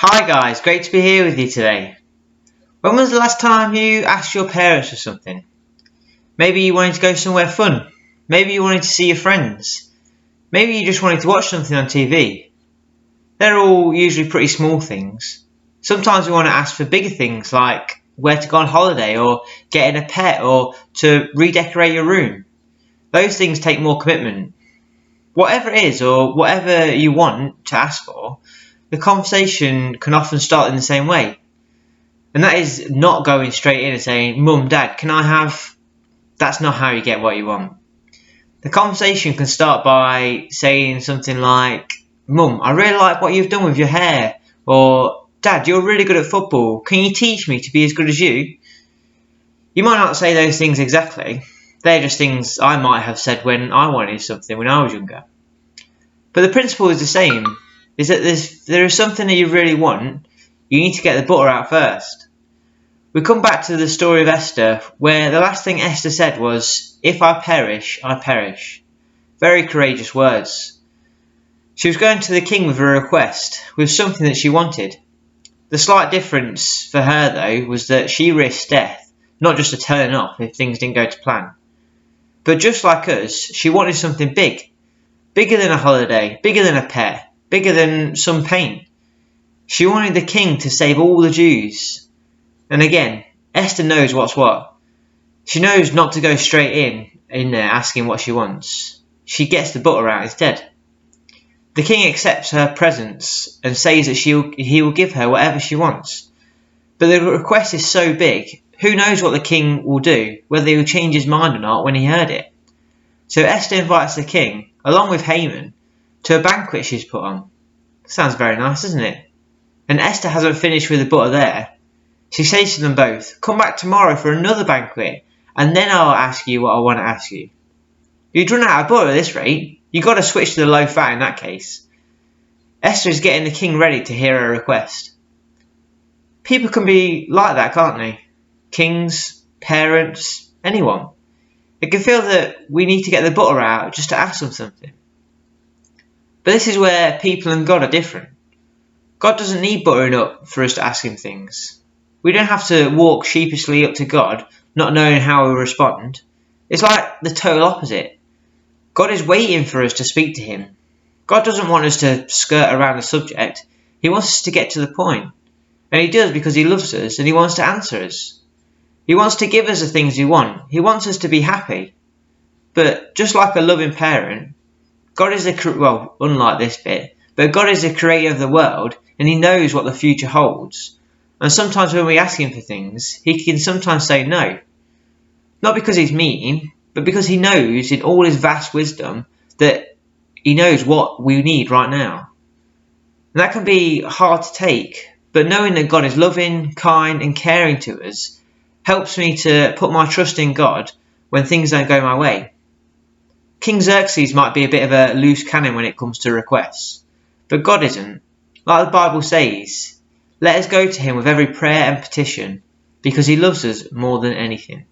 Hi guys, great to be here with you today. When was the last time you asked your parents for something? Maybe you wanted to go somewhere fun. Maybe you wanted to see your friends. Maybe you just wanted to watch something on TV. They're all usually pretty small things. Sometimes we want to ask for bigger things like where to go on holiday or getting a pet or to redecorate your room. Those things take more commitment. Whatever it is or whatever you want to ask for, the conversation can often start in the same way. And that is not going straight in and saying, Mum, Dad, can I have... That's not how you get what you want. The conversation can start by saying something like, Mum, I really like what you've done with your hair. Or, Dad, you're really good at football. Can you teach me to be as good as you? You might not say those things exactly. They're just things I might have said when I wanted something when I was younger. But the principle is the same, is that there is something that you really want, you need to get the butter out first. We come back to the story of Esther, where the last thing Esther said was, "If I perish, I perish." Very courageous words. She was going to the king with a request, with something that she wanted. The slight difference for her, though, was that she risked death, not just a turn off if things didn't go to plan. But just like us, she wanted something big. Bigger than a holiday, bigger than a pet, bigger than some paint. She wanted the king to save all the Jews. And again, Esther knows what's what. She knows not to go straight in there asking what she wants. She gets the butter out instead. The king accepts her presents and says that he will give her whatever she wants. But the request is so big, who knows what the king will do, whether he will change his mind or not when he heard it. So Esther invites the king, along with Haman, to a banquet she's put on. Sounds very nice, doesn't it? And Esther hasn't finished with the butter there. She says to them both, "Come back tomorrow for another banquet, and then I'll ask you what I want to ask you." You'd run out of butter at this rate. You've got to switch to the low fat in that case. Esther is getting the king ready to hear her request. People can be like that, can't they? Kings, parents, anyone. It can feel that we need to get the butter out just to ask them something. But this is where people and God are different. God doesn't need buttering up for us to ask him things. We don't have to walk sheepishly up to God, not knowing how he'll respond. It's like the total opposite. God is waiting for us to speak to him. God doesn't want us to skirt around the subject. He wants us to get to the point. And he does because he loves us and he wants to answer us. He wants to give us the things we want. He wants us to be happy. But just like a loving parent, God is unlike this bit, but God is the creator of the world and he knows what the future holds. And sometimes when we ask him for things, he can sometimes say no. Not because he's mean, but because he knows in all his vast wisdom that he knows what we need right now. And that can be hard to take, but knowing that God is loving, kind and caring to us helps me to put my trust in God when things don't go my way. King Xerxes might be a bit of a loose cannon when it comes to requests, but God isn't. Like the Bible says, let us go to him with every prayer and petition, because he loves us more than anything.